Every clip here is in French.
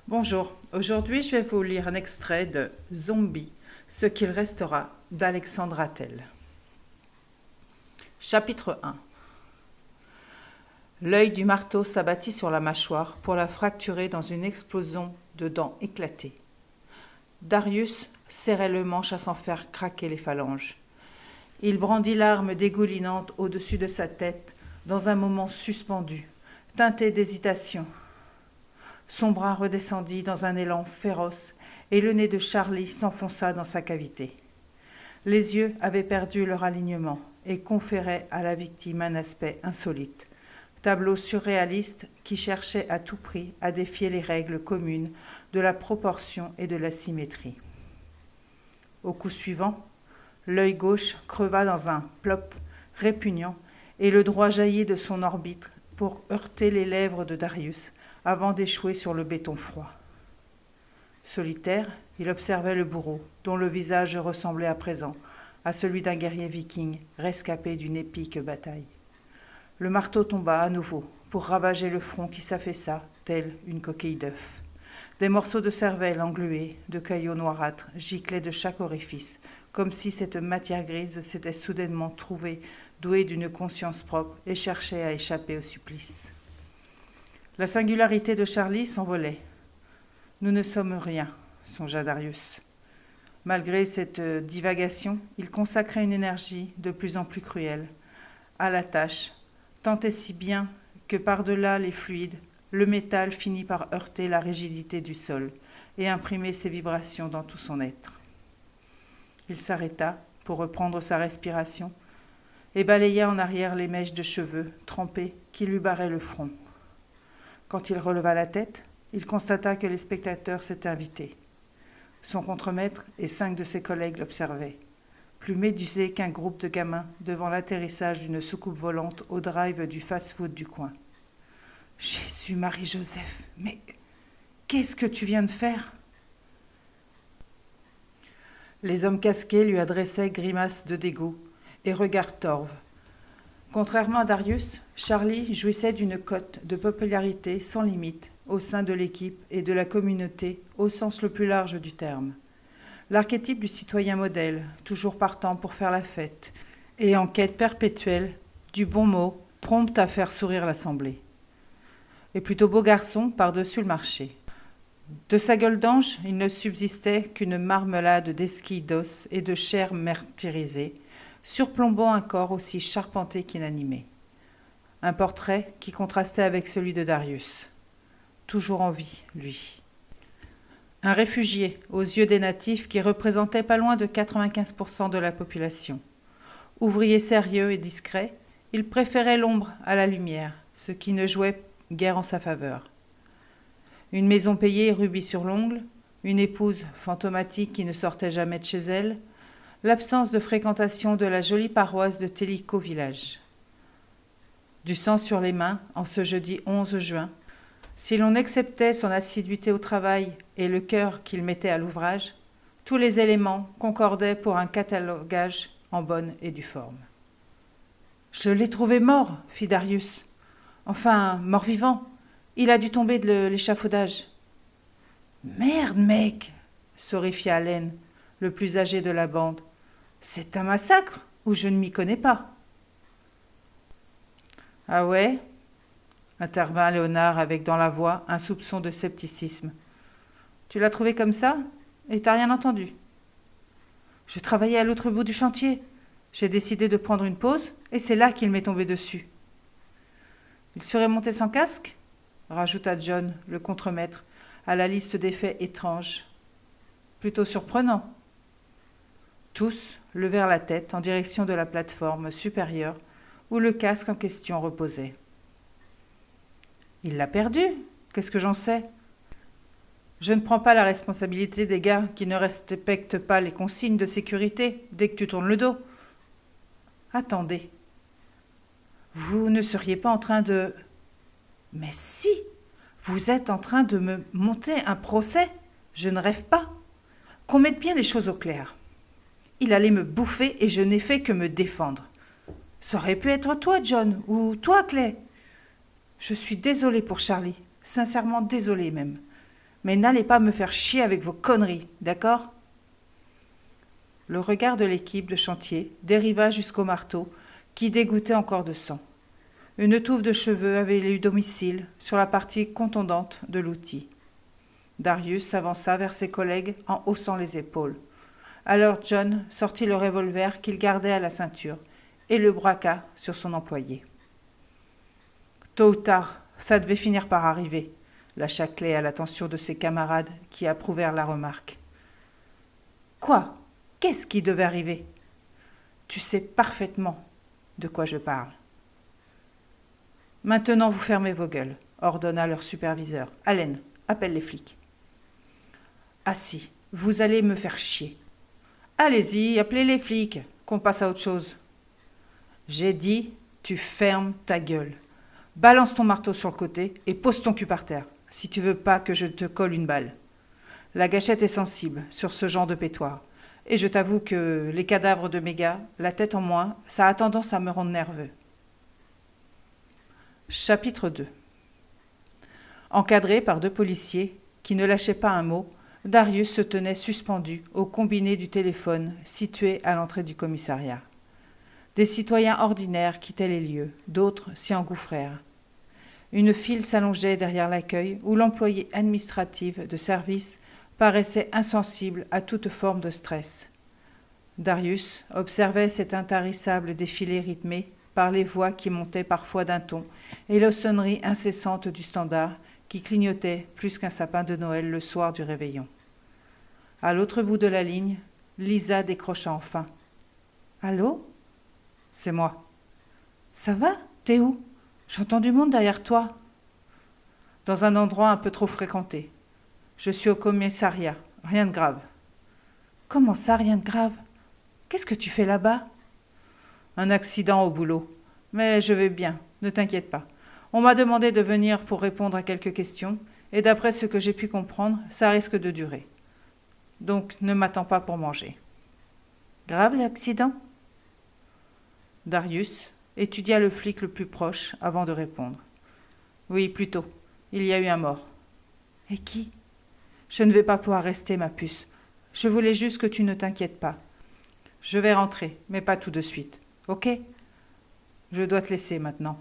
Bonjour, aujourd'hui je vais vous lire un extrait de Zombie, ce qu'il restera d'Alexandre Attell. Chapitre 1. L'œil du marteau s'abattit sur la mâchoire pour la fracturer dans une explosion de dents éclatées. Darius serrait le manche à s'en faire craquer les phalanges. Il brandit l'arme dégoulinante au-dessus de sa tête dans un moment suspendu, teinté d'hésitation. Son bras redescendit dans un élan féroce et le nez de Charlie s'enfonça dans sa cavité. Les yeux avaient perdu leur alignement et conféraient à la victime un aspect insolite, tableau surréaliste qui cherchait à tout prix à défier les règles communes de la proportion et de la symétrie. Au coup suivant, l'œil gauche creva dans un plop répugnant et le droit jaillit de son orbite pour heurter les lèvres de Darius avant d'échouer sur le béton froid. Solitaire, il observait le bourreau, dont le visage ressemblait à présent à celui d'un guerrier viking rescapé d'une épique bataille. Le marteau tomba à nouveau pour ravager le front qui s'affaissa, tel une coquille d'œuf. Des morceaux de cervelle englués, de caillots noirâtres, giclaient de chaque orifice, comme si cette matière grise s'était soudainement trouvée douée d'une conscience propre et cherchait à échapper au supplice. La singularité de Charlie s'envolait. « Nous ne sommes rien », songea Darius. Malgré cette divagation, il consacrait une énergie de plus en plus cruelle à la tâche, tant et si bien que par-delà les fluides, le métal finit par heurter la rigidité du sol et imprimer ses vibrations dans tout son être. Il s'arrêta pour reprendre sa respiration et balaya en arrière les mèches de cheveux trempés qui lui barraient le front. Quand il releva la tête, il constata que les spectateurs s'étaient invités. Son contremaître et 5 de ses collègues l'observaient, plus médusés qu'un groupe de gamins devant l'atterrissage d'une soucoupe volante au drive du fast-food du coin. « Jésus, Marie-Joseph, mais qu'est-ce que tu viens de faire ?» Les hommes casqués lui adressaient grimaces de dégoût et regards torves. Contrairement à Darius, Charlie jouissait d'une cote de popularité sans limite au sein de l'équipe et de la communauté au sens le plus large du terme. L'archétype du citoyen modèle, toujours partant pour faire la fête, et en quête perpétuelle du bon mot, prompt à faire sourire l'assemblée. Et plutôt beau garçon par-dessus le marché. De sa gueule d'ange, il ne subsistait qu'une marmelade d'esquilles d'os et de chair martyrisée, surplombant un corps aussi charpenté qu'inanimé. Un portrait qui contrastait avec celui de Darius. Toujours en vie, lui. Un réfugié aux yeux des natifs qui représentait pas loin de 95% de la population. Ouvrier sérieux et discret, il préférait l'ombre à la lumière, ce qui ne jouait guère en sa faveur. Une maison payée rubis sur l'ongle, une épouse fantomatique qui ne sortait jamais de chez elle, l'absence de fréquentation de la jolie paroisse de Tellico Village. Du sang sur les mains en ce jeudi 11 juin, si l'on acceptait son assiduité au travail et le cœur qu'il mettait à l'ouvrage, tous les éléments concordaient pour un catalogage en bonne et due forme. « Je l'ai trouvé mort, fit Darius. Enfin, mort-vivant. Il a dû tomber de l'échafaudage. »« Merde, mec !» sorrifia Allen, le plus âgé de la bande. « C'est un massacre ou je ne m'y connais pas. » « Ah ouais ?» intervint Léonard avec dans la voix un soupçon de scepticisme. « Tu l'as trouvé comme ça et t'as rien entendu ?»« Je travaillais à l'autre bout du chantier. J'ai décidé de prendre une pause et c'est là qu'il m'est tombé dessus. »« Il serait monté sans casque ?» rajouta John, le contremaître, à la liste des faits étranges. « Plutôt surprenant. » Tous levèrent la tête en direction de la plateforme supérieure où le casque en question reposait. « Il l'a perdu. Qu'est-ce que j'en sais ? Je ne prends pas la responsabilité des gars qui ne respectent pas les consignes de sécurité dès que tu tournes le dos. » « Attendez. Vous ne seriez pas en train de... » « Mais si, vous êtes en train de me monter un procès. Je ne rêve pas. Qu'on mette bien les choses au clair. Il allait me bouffer et je n'ai fait que me défendre. Ça aurait pu être toi, John, ou toi, Clay. Je suis désolée pour Charlie, sincèrement désolée même. Mais n'allez pas me faire chier avec vos conneries, d'accord ? Le regard de l'équipe de chantier dériva jusqu'au marteau, qui dégouttait encore de sang. Une touffe de cheveux avait eu domicile sur la partie contondante de l'outil. Darius s'avança vers ses collègues en haussant les épaules. Alors John sortit le revolver qu'il gardait à la ceinture et le braqua sur son employé. Tôt ou tard, ça devait finir par arriver, lâcha Clay à l'attention de ses camarades qui approuvèrent la remarque. Quoi ? Qu'est-ce qui devait arriver ? Tu sais parfaitement de quoi je parle. Maintenant, vous fermez vos gueules, ordonna leur superviseur. Allen, appelle les flics. Ah si, vous allez me faire chier. Allez-y, appelez les flics, qu'on passe à autre chose. J'ai dit, tu fermes ta gueule. Balance ton marteau sur le côté et pose ton cul par terre, si tu veux pas que je te colle une balle. La gâchette est sensible sur ce genre de pétoire. Et je t'avoue que les cadavres de mes gars, la tête en moins, ça a tendance à me rendre nerveux. Chapitre 2. Encadré par 2 policiers qui ne lâchaient pas un mot, Darius se tenait suspendu au combiné du téléphone situé à l'entrée du commissariat. Des citoyens ordinaires quittaient les lieux, d'autres s'y engouffrèrent. Une file s'allongeait derrière l'accueil où l'employé administratif de service paraissait insensible à toute forme de stress. Darius observait cet intarissable défilé rythmé par les voix qui montaient parfois d'un ton et la sonnerie incessante du standard qui clignotait plus qu'un sapin de Noël le soir du réveillon. À l'autre bout de la ligne, Lisa décrocha enfin. « Allô ? C'est moi. »« Ça va ? T'es où ? J'entends du monde derrière toi. » »« Dans un endroit un peu trop fréquenté. Je suis au commissariat. Rien de grave. »« Comment ça, rien de grave ? Qu'est-ce que tu fais là-bas ? » ?»« Un accident au boulot. Mais je vais bien, ne t'inquiète pas. On m'a demandé de venir pour répondre à quelques questions, et d'après ce que j'ai pu comprendre, ça risque de durer. Donc ne m'attends pas pour manger. »« Grave l'accident ? » Darius étudia le flic le plus proche avant de répondre. « Oui, plutôt. Il y a eu un mort. »« Et qui ? » ?»« Je ne vais pas pouvoir rester, ma puce. Je voulais juste que tu ne t'inquiètes pas. Je vais rentrer, mais pas tout de suite. Ok ? Je dois te laisser maintenant.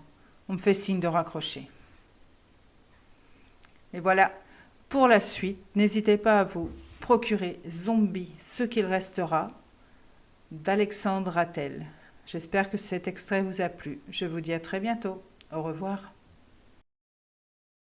On me fait signe de raccrocher. Et voilà, pour la suite, n'hésitez pas à vous procurer Zombie, ce qu'il restera, d'Alexandre Attel. J'espère que cet extrait vous a plu. Je vous dis à très bientôt. Au revoir.